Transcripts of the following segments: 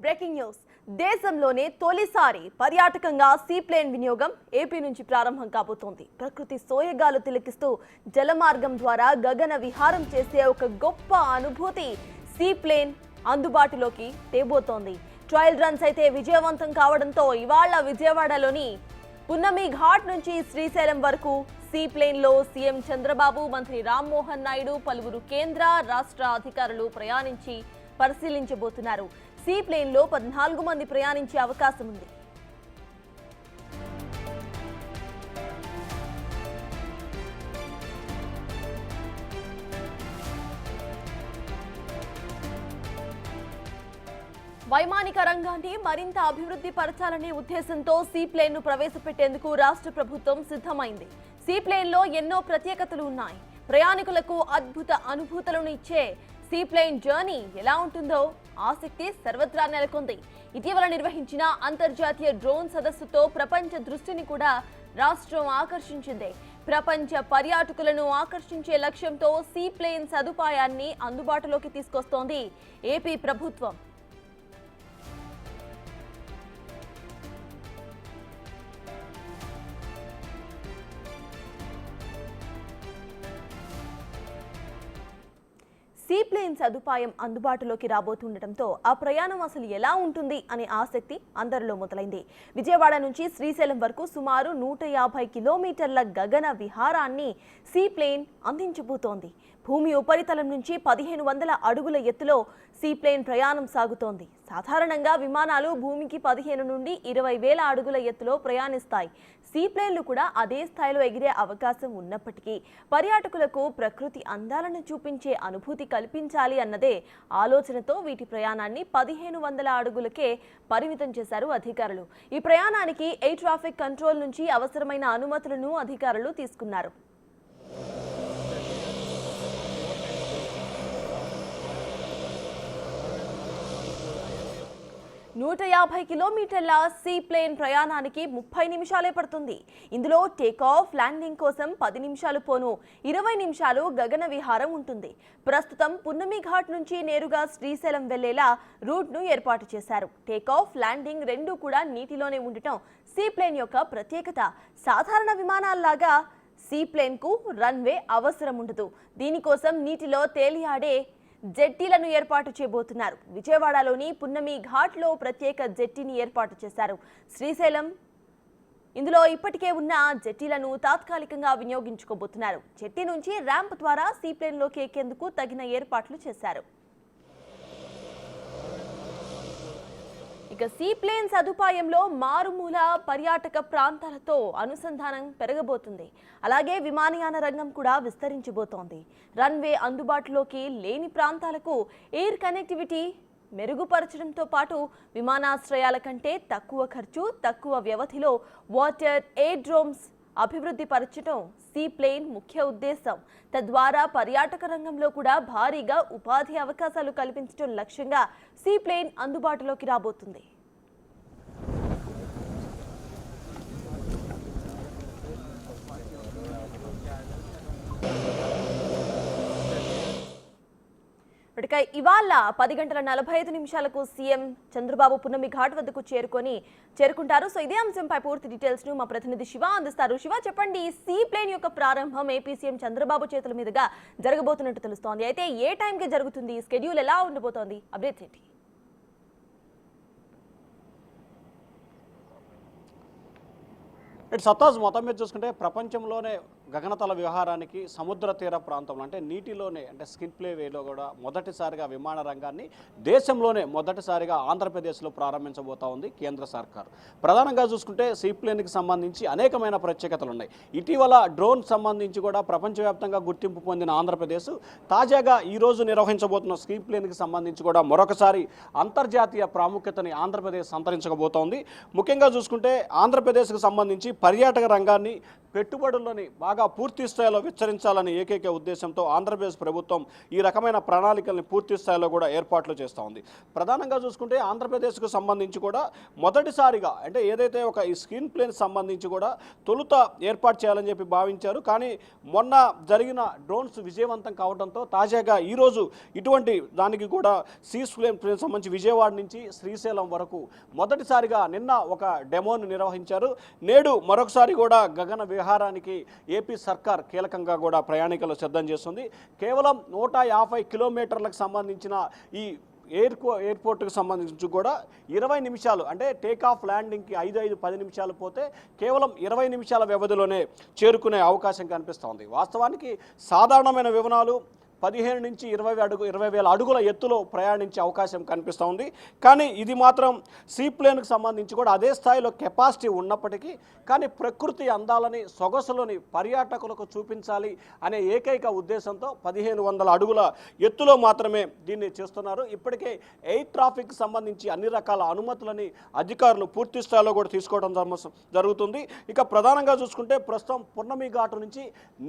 Breaking news దేశంలోనే తొలిసారి పర్యాటకంగా సీప్లేన్ వినియోగం ఏపీ నుంచి ప్రారంభం కాబోతోంది. ప్రకృతి సోయగాలు తిలకిస్తూ జలమార్గం ద్వారా గగన విహారం చేసే ఒక గొప్ప అనుభూతి సీప్లేన్ అందుబాటులోకి తేబోతోంది. ట్రయల్ రన్స్ అయితే విజయవంతం కావడంతో ఇవాళ విజయవాడలోని పున్నమి ఘాట్ నుంచి శ్రీశైలం వరకు సీప్లేన్ లో సీఎం చంద్రబాబు, మంత్రి రామ్మోహన్ నాయుడు, పలువురు కేంద్ర రాష్ట్ర అధికారులు ప్రయాణించి పరిశీలించబోతున్నారు. సీప్లేన్ లో 14 మంది ప్రయాణించే అవకాశం ఉంది. వైమానిక రంగాన్ని మరింత అభివృద్ధి పరచాలనే ఉద్దేశంతో సీప్లేన్ ను ప్రవేశపెట్టేందుకు రాష్ట్ర ప్రభుత్వం సిద్ధమైంది. సీప్లేన్ లో ఎన్నో ప్రత్యేకతలు ఉన్నాయి. ప్రయాణికులకు అద్భుత అనుభూతులను ఇచ్చే సీప్లేన్ జర్నీ ఎలా ఉంటుందో ఆసక్తి సర్వత్రా నెలకొంది. ఇటీవల నిర్వహించిన అంతర్జాతీయ డ్రోన్ సదస్సుతో ప్రపంచ దృష్టిని కూడా రాష్ట్రం ఆకర్షించింది. ప్రపంచ పర్యాటకులను ఆకర్షించే లక్ష్యంతో సీప్లేన్ సదుపాయాన్ని అందుబాటులోకి తీసుకొస్తోంది ఏపీ ప్రభుత్వం. సీప్లేన్ సదుపాయం అందుబాటులోకి రాబోతుండటంతో ఆ ప్రయాణం అసలు ఎలా ఉంటుంది అనే ఆసక్తి అందరిలో మొదలైంది. విజయవాడ నుంచి శ్రీశైలం వరకు సుమారు 150 కిలోమీటర్ల గగన విహారాన్ని సీప్లేన్ అందించబోతోంది. భూమి ఉపరితలం నుంచి 1500 అడుగుల ఎత్తులో సీప్లేన్ ప్రయాణం సాగుతోంది. సాధారణంగా విమానాలు భూమికి 15 నుండి 20,000 అడుగుల ఎత్తులో ప్రయాణిస్తాయి. సీప్లేన్లు కూడా అదే స్థాయిలో ఎగిరే అవకాశం ఉన్నప్పటికీ పర్యాటకులకు ప్రకృతి అందాలను చూపించే అనుభూతి కల్పించాలి అన్నదే ఆలోచనతో వీటి ప్రయాణాన్ని 1500 అడుగులకే పరిమితం చేశారు అధికారులు. ఈ ప్రయాణానికి ఎయిర్ ట్రాఫిక్ కంట్రోల్ నుంచి అవసరమైన అనుమతులను అధికారులు తీసుకున్నారు. నూట 150 కిలోమీటర్ల సీప్లేన్ ప్రయాణానికి 30 నిమిషాలే పడుతుంది. ఇందులో టేకాఫ్, ల్యాండింగ్ కోసం 10 నిమిషాలు పోను 20 నిమిషాలు గగన విహారం ఉంటుంది. ప్రస్తుతం పున్నమి ఘాట్ నుంచి నేరుగా శ్రీశైలం వెళ్లేలా రూట్ను ఏర్పాటు చేశారు. టేకాఫ్, ల్యాండింగ్ రెండూ కూడా నీటిలోనే ఉండటం సీప్లేన్ యొక్క ప్రత్యేకత. సాధారణ విమానాల్లాగా సీప్లేన్కు రన్వే అవసరం ఉండదు. దీనికోసం నీటిలో తేలియాడే జెట్టీలను ఏర్పాటు చేయబోతున్నారు. విజయవాడలోని పున్నమి ఘాట్లో ప్రత్యేక జెట్టీని ఏర్పాటు చేశారు. శ్రీశైలం ఇందులో ఇప్పటికే ఉన్న జెట్టీలను తాత్కాలికంగా వినియోగించుకోబోతున్నారు. జెట్టీ నుంచి ర్యాంప్ ద్వారా సీప్లేన్లోకి ఎక్కేందుకు తగిన ఏర్పాట్లు చేశారు. ఇక సీప్లేన్ సదుపాయంలో మారుమూల పర్యాటక ప్రాంతాలతో అనుసంధానం పెరగబోతుంది. అలాగే విమానయాన రంగం కూడా విస్తరించబోతోంది. రన్వే అందుబాటులోకి లేని ప్రాంతాలకు ఎయిర్ కనెక్టివిటీ మెరుగుపరచడంతో పాటు విమానాశ్రయాల కంటే తక్కువ ఖర్చు, తక్కువ వ్యవధిలో వాటర్ ఎయిర్డ్రోమ్స్ అభివృద్ధి పరచడం సీప్లేన్ ముఖ్య ఉద్దేశం. తద్వారా పర్యాటక రంగంలో కూడా భారీగా ఉపాధి అవకాశాలు కల్పించడం లక్ష్యంగా సీప్లేన్ అందుబాటులోకి రాబోతుంది. ఇవాళ 10:45 సీఎం చంద్రబాబు పున్నమి ఘాట్ వద్దకు చేరుకుంటారు. సో ఇదే అంశంపై పూర్తి డీటెయిల్స్ ను మా ప్రతినిధి శివ అందిస్తారు. శివ, చెప్పండి, సీప్లేన్ యొక్క ప్రారంభం ఏపీ సీఎం చంద్రబాబు చేతుల మీదుగా జరగబోతున్నట్టు తెలుస్తోంది. అయితే ఏ టైంకి జరుగుతుంది? స్కెడ్యూల్ ఎలా ఉండబోతోంది? అప్డేట్స్ ఏంటి? సత్తాజ్ మొత్తం మీద చూసుకుంటే ప్రపంచంలోనే గగనతల విహారానికి సముద్ర తీర ప్రాంతంలో అంటే నీటిలోనే అంటే స్కిన్ ప్లే వేలో కూడా మొదటిసారిగా విమాన రంగాన్ని దేశంలోనే మొదటిసారిగా ఆంధ్రప్రదేశ్లో ప్రారంభించబోతా ఉంది కేంద్ర సర్కార్. ప్రధానంగా చూసుకుంటే సీప్లేన్కి సంబంధించి అనేకమైన ప్రత్యేకతలు ఉన్నాయి. ఇటీవల డ్రోన్ సంబంధించి కూడా ప్రపంచవ్యాప్తంగా గుర్తింపు పొందిన ఆంధ్రప్రదేశ్ తాజాగా ఈరోజు నిర్వహించబోతున్న సీప్లేన్కి సంబంధించి కూడా మరొకసారి అంతర్జాతీయ ప్రాముఖ్యతని ఆంధ్రప్రదేశ్ సంతరించబోతోంది. ముఖ్యంగా చూసుకుంటే ఆంధ్రప్రదేశ్కు సంబంధించి పర్యాటక రంగాన్ని పెట్టుబడుల్లోని బాగా బాగా పూర్తి స్థాయిలో విస్తరించాలని ఏకైక ఉద్దేశంతో ఆంధ్రప్రదేశ్ ప్రభుత్వం ఈ రకమైన ప్రణాళికల్ని పూర్తి స్థాయిలో కూడా ఏర్పాట్లు చేస్తూ ఉంది. ప్రధానంగా చూసుకుంటే ఆంధ్రప్రదేశ్కు సంబంధించి కూడా మొదటిసారిగా అంటే ఏదైతే ఒక ఈ స్క్రీన్ ప్లేన్ సంబంధించి కూడా తొలుత ఏర్పాటు చేయాలని చెప్పి భావించారు. కానీ మొన్న జరిగిన డ్రోన్స్ విజయవంతం కావడంతో తాజాగా ఈరోజు ఇటువంటి దానికి కూడా స్క్రీన్ ప్లేన్ సంబంధించి విజయవాడ నుంచి శ్రీశైలం వరకు మొదటిసారిగా నిన్న ఒక డెమోను నిర్వహించారు. నేడు మరొకసారి కూడా గగన విహారానికి ఏపీ సర్కార్ కీలకంగా కూడా ప్రయాణికులు సిద్ధం చేస్తుంది. కేవలం 150 కిలోమీటర్లకు సంబంధించిన ఈ ఎయిర్పోర్ట్కి సంబంధించి కూడా 20 నిమిషాలు అంటే టేక్ ఆఫ్ ల్యాండింగ్కి 5-10 నిమిషాలు పోతే కేవలం 20 నిమిషాల వ్యవధిలోనే చేరుకునే అవకాశం కనిపిస్తోంది. వాస్తవానికి సాధారణమైన విమానాలు 15 నుంచి 20,000 అడుగుల ఎత్తులో ప్రయాణించే అవకాశం కనిపిస్తూ ఉంది. కానీ ఇది మాత్రం సీప్లేన్కి సంబంధించి కూడా అదే స్థాయిలో కెపాసిటీ ఉన్నప్పటికీ కానీ ప్రకృతి అందాలని సొగసులోని పర్యాటకులకు చూపించాలి అనే ఏకైక ఉద్దేశంతో 1500 అడుగుల ఎత్తులో మాత్రమే దీన్ని చేస్తున్నారు. ఇప్పటికే ఎయిర్ ట్రాఫిక్ సంబంధించి అన్ని రకాల అనుమతులని అధికారులు పూర్తి స్థాయిలో కూడా తీసుకోవడం జరుగుతుంది. ఇక ప్రధానంగా చూసుకుంటే ప్రస్తుతం పున్నమి ఘాటు నుంచి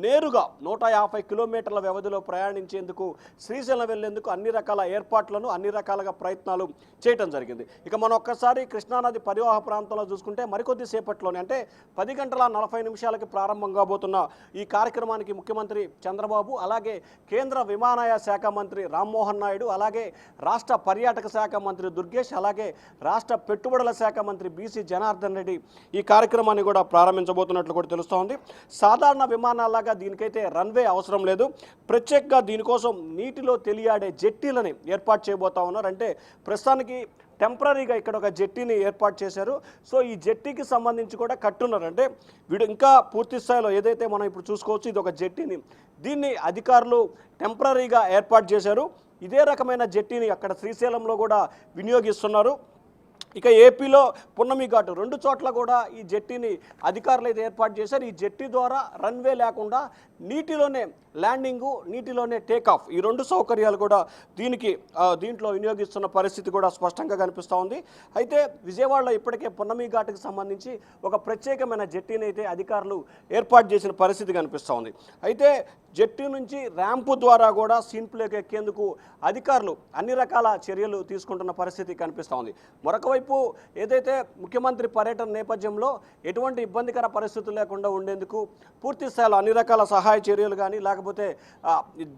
నేరుగా 150 కిలోమీటర్ల వ్యవధిలో ప్రయాణించేందుకు శ్రీశైలం వెళ్లేందుకు అన్ని రకాల ఏర్పాట్లను అన్ని రకాలుగా ప్రయత్నాలు చేయడం జరిగింది. ఇక మనం ఒక్కసారి కృష్ణానది పరివాహ ప్రాంతంలో చూసుకుంటే మరికొద్ది సేపట్లోనే అంటే 10:40 ప్రారంభం కాబోతున్న ఈ కార్యక్రమానికి ముఖ్యమంత్రి చంద్రబాబు అలాగే కేంద్ర విమానయాన శాఖ మంత్రి రామ్మోహన్ నాయుడు అలాగే రాష్ట్ర పర్యాటక శాఖ మంత్రి దుర్గేష్ అలాగే రాష్ట్ర పెట్టుబడుల శాఖ మంత్రి బీసీ జనార్దన్ రెడ్డి ఈ కార్యక్రమాన్ని కూడా ప్రారంభించబోతున్నట్లు కూడా తెలుస్తోంది. సాధారణ విమానాలాగా దీనికైతే రన్వే అవసరం లేదు. ప్రత్యేకంగా దీనికోసం నీటిలో తెలియాడే జెట్టీలని ఏర్పాటు చేయబోతా ఉన్నారు. అంటే ప్రస్తుతానికి టెంపరీగా ఇక్కడ ఒక జెట్టీని ఏర్పాటు చేశారు. సో ఈ జెట్టీకి సంబంధించి కూడా కట్టున్నారు. అంటే వీడు ఇంకా పూర్తి స్థాయిలో ఏదైతే మనం ఇప్పుడు చూసుకోవచ్చు ఇది ఒక జెట్టీని దీన్ని అధికారులు టెంపరీగా ఏర్పాటు చేశారు. ఇదే రకమైన జెట్టీని అక్కడ శ్రీశైలంలో కూడా వినియోగిస్తున్నారు. ఇక ఏపీలో పున్నమి ఘాటు 2 చోట్ల కూడా ఈ జెట్టీని అధికారులు అయితే ఏర్పాటు చేశారు. ఈ జెట్టీ ద్వారా రన్వే లేకుండా నీటిలోనే ల్యాండింగు నీటిలోనే టేకాఫ్ ఈ 2 సౌకర్యాలు కూడా దీంట్లో వినియోగిస్తున్న పరిస్థితి కూడా స్పష్టంగా కనిపిస్తూ ఉంది. అయితే విజయవాడలో ఇప్పటికే పున్నమి ఘాటుకు సంబంధించి ఒక ప్రత్యేకమైన జెట్టీని అయితే అధికారులు ఏర్పాటు చేసిన పరిస్థితి కనిపిస్తూ ఉంది. అయితే జెట్టీ నుంచి ర్యాంపు ద్వారా కూడా సీన్ప్లేకి ఎక్కేందుకు అధికారులు అన్ని రకాల చర్యలు తీసుకుంటున్న పరిస్థితి కనిపిస్తూ ఉంది. మరొక వైపు ఏదైతే ముఖ్యమంత్రి పర్యటన నేపథ్యంలో ఎటువంటి ఇబ్బందికర పరిస్థితులు లేకుండా ఉండేందుకు పూర్తి స్థాయిలో అన్ని రకాల సహాయ చర్యలు కానీ లేకపోతే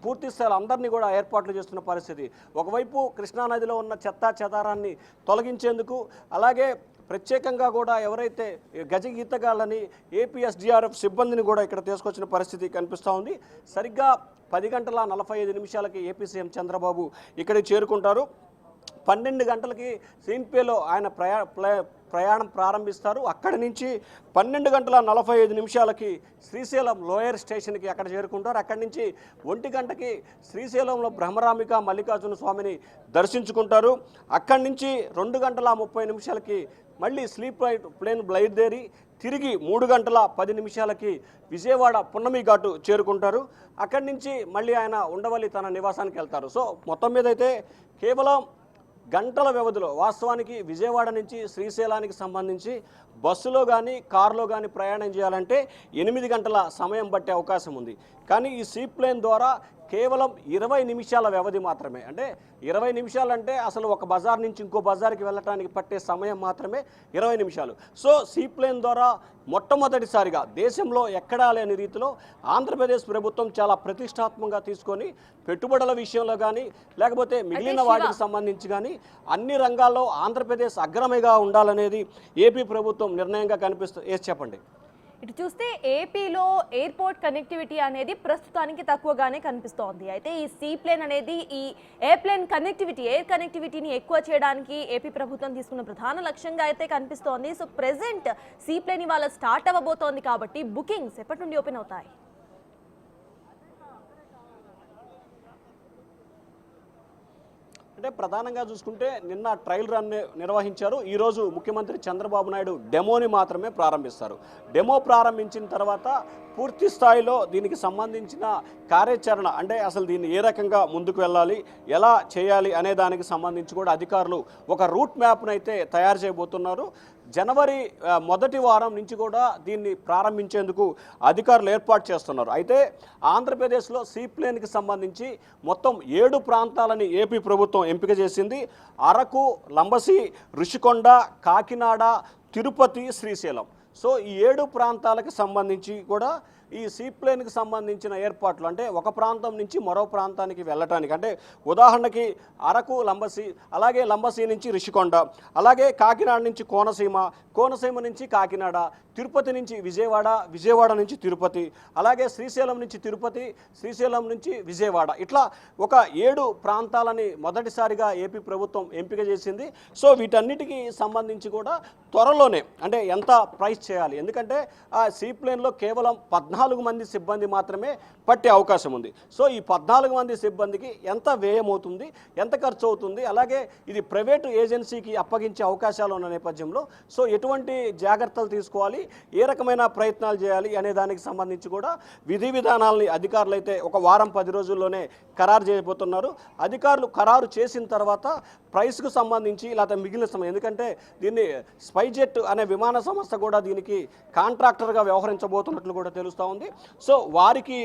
పూర్తి స్థాయిలో అందరినీ కూడా ఏర్పాట్లు చేస్తున్న పరిస్థితి. ఒకవైపు కృష్ణానదిలో ఉన్న చెత్తా చెదారాన్ని తొలగించేందుకు అలాగే ప్రత్యేకంగా కూడా ఎవరైతే గజ ఈతగాళ్ళని ఏపీఎస్డీఆర్ఎఫ్ సిబ్బందిని కూడా ఇక్కడ తీసుకొచ్చిన పరిస్థితి కనిపిస్తూ ఉంది. సరిగ్గా 10:45 ఏపీ సీఎం చంద్రబాబు ఇక్కడికి చేరుకుంటారు. 12 గంటలకి సీన్పేలో ఆయన ప్రయాణం ప్రారంభిస్తారు. అక్కడి నుంచి 12:45 శ్రీశైలం లోయర్ స్టేషన్కి అక్కడ చేరుకుంటారు. అక్కడి నుంచి 1 గంటకి శ్రీశైలంలో బ్రహ్మరాంబిక మల్లికార్జున స్వామిని దర్శించుకుంటారు. అక్కడి నుంచి 2:30 మళ్ళీ స్లీప్ ప్లేన్ బయలుదేరి తిరిగి 3:10 విజయవాడ పున్నమి ఘాటు చేరుకుంటారు. అక్కడి నుంచి మళ్ళీ ఆయన ఉండవల్లి తన నివాసానికి వెళ్తారు. సో మొత్తం మీద అయితే కేవలం గంటల వ్యవధిలో వాస్తవానికి విజయవాడ నుంచి శ్రీశైలానికి సంబంధించి బస్సులో కానీ కారులో కానీ ప్రయాణం చేయాలంటే 8 గంటల సమయం పట్టే అవకాశం ఉంది. కానీ ఈ సీప్లేన్ ద్వారా కేవలం 20 నిమిషాల వ్యవధి మాత్రమే. అంటే 20 నిమిషాలు అంటే అసలు ఒక బజార్ నుంచి ఇంకో బజార్కి వెళ్ళటానికి పట్టే సమయం మాత్రమే 20 నిమిషాలు. సో సీప్లేన్ ద్వారా మొట్టమొదటిసారిగా దేశంలో ఎక్కడా లేని రీతిలో ఆంధ్రప్రదేశ్ ప్రభుత్వం చాలా ప్రతిష్టాత్మకంగా తీసుకొని పెట్టుబడుల విషయంలో కానీ లేకపోతే మిగిలిన వాటికి సంబంధించి కానీ అన్ని రంగాల్లో ఆంధ్రప్రదేశ్ అగ్రమిగా ఉండాలనేది ఏపీ ప్రభుత్వం నిర్ణయంగా కనిపిస్తుంది. చెప్పండి. ఇటు చూస్తే ఏపీలో ఎయిర్పోర్ట్ కనెక్టివిటీ అనేది ప్రస్తుతానికి తక్కువగానే కనిపిస్తోంది. అయితే ఈ సీప్లేన్ అనేది ఈ ఎయిర్ కనెక్టివిటీని ఎక్కువ చేయడానికి ఏపీ ప్రభుత్వం తీసుకున్న ప్రధాన లక్ష్యంగా అయితే కనిపిస్తోంది. సో ప్రెసెంట్ సీప్లేన్ ఇవాళ స్టార్ట్ అవ్వబోతోంది కాబట్టి బుకింగ్స్ ఎప్పటి నుండి ఓపెన్ అవుతాయి? అంటే ప్రధానంగా చూసుకుంటే నిన్న ట్రయల్ రన్ నిర్వహించారు. ఈరోజు ముఖ్యమంత్రి చంద్రబాబు నాయుడు డెమోని మాత్రమే ప్రారంభిస్తారు. డెమో ప్రారంభించిన తర్వాత పూర్తి స్థాయిలో దీనికి సంబంధించిన కార్యాచరణ అంటే అసలు దీన్ని ఏ రకంగా ముందుకు వెళ్ళాలి, ఎలా చేయాలి అనే దానికి సంబంధించి కూడా అధికారులు ఒక రూట్ మ్యాప్ను అయితే తయారు చేయబోతున్నారు. జనవరి మొదటి వారం నుంచి కూడా దీన్ని ప్రారంభించేందుకు అధికారులు ఏర్పాటు చేస్తున్నారు. అయితే ఆంధ్రప్రదేశ్లో సీప్లేన్కి సంబంధించి మొత్తం 7 ప్రాంతాలని ఏపీ ప్రభుత్వం ఎంపిక చేసింది. అరకు, లంబసి, ఋషికొండ, కాకినాడ, తిరుపతి, శ్రీశైలం. సో ఈ 7 ప్రాంతాలకు సంబంధించి కూడా ఈ సీప్లేన్కి సంబంధించిన ఏర్పాట్లు అంటే ఒక ప్రాంతం నుంచి మరో ప్రాంతానికి వెళ్ళటానికి అంటే ఉదాహరణకి అరకు, లంబసి, అలాగే లంబసి నుంచి ఋషికొండ, అలాగే కాకినాడ నుంచి కోనసీమ, కోనసీమ నుంచి కాకినాడ, తిరుపతి నుంచి విజయవాడ, విజయవాడ నుంచి తిరుపతి, అలాగే శ్రీశైలం నుంచి తిరుపతి, శ్రీశైలం నుంచి విజయవాడ, ఇట్లా ఒక 7 ప్రాంతాలని మొదటిసారిగా ఏపీ ప్రభుత్వం ఎంపిక చేసింది. సో వీటన్నిటికీ సంబంధించి కూడా త్వరలోనే అంటే ఎంత ప్రైస్ చేయాలి, ఎందుకంటే ఆ సీప్లేన్లో కేవలం 14 మంది సిబ్బంది మాత్రమే పట్టే అవకాశం ఉంది. సో ఈ 14 మంది సిబ్బందికి ఎంత వ్యయం అవుతుంది, ఎంత ఖర్చు అవుతుంది, అలాగే ఇది ప్రైవేటు ఏజెన్సీకి అప్పగించే అవకాశాలు ఉన్న నేపథ్యంలో సో ఎటువంటి జాగ్రత్తలు తీసుకోవాలి, ఏ రకమైన ప్రయత్నాలు చేయాలి అనే దానికి సంబంధించి కూడా విధి విధానాలని అధికారులు అయితే ఒక వారం 10 రోజుల్లోనే ఖరారు చేయబోతున్నారు. అధికారులు ఖరారు చేసిన తర్వాత ప్రైస్కు సంబంధించి లేకపోతే మిగిలిన సమయం, ఎందుకంటే దీన్ని స్పైజెట్ అనే విమాన సంస్థ కూడా దీనికి కాంట్రాక్టర్గా వ్యవహరించబోతున్నట్లు కూడా తెలుస్తూ ఉంది. సో వారికి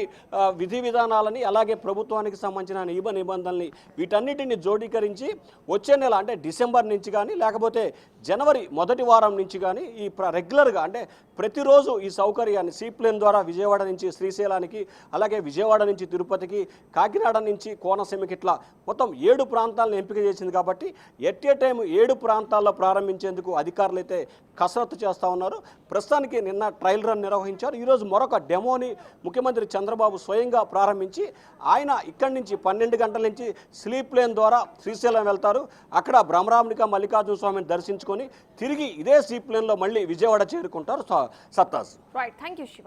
విధి విధానాలని అలాగే ప్రభుత్వానికి సంబంధించిన నిబంధనల్ని వీటన్నిటిని జోడీకరించి వచ్చే నెల అంటే డిసెంబర్ నుంచి కానీ లేకపోతే జనవరి మొదటి వారం నుంచి కానీ ఈ రెగ్యులర్గా అంటే ప్రతిరోజు ఈ సౌకర్యాన్ని సీప్లేన్ ద్వారా విజయవాడ నుంచి శ్రీశైలానికి, అలాగే విజయవాడ నుంచి తిరుపతికి, కాకినాడ నుంచి కోనసీమకి ఇట్లా మొత్తం 7 ప్రాంతాలను ఎంపిక చేసింది. కాబట్టి ఎట్ ఏ టైం 7 ప్రాంతాల్లో ప్రారంభించేందుకు అధికారులు అయితే కసరత్తు చేస్తూ ఉన్నారు. ప్రస్తుతానికి నిన్న ట్రయల్ రన్ నిర్వహించారు. ఈరోజు మరొక డెమోని ముఖ్యమంత్రి చంద్రబాబు స్వయంగా ప్రారంభించి ఆయన ఇక్కడి నుంచి 12 గంటల నుంచి సీప్లేన్ ద్వారా శ్రీశైలం వెళ్తారు. అక్కడ బ్రహ్మరాంబిక మల్లికార్జున స్వామిని దర్శించుకొని తిరిగి ఇదే సీప్లేన్లో మళ్ళీ విజయవాడ చేరుకుంటారు. సత్తాస్. Right, thank you Shiva.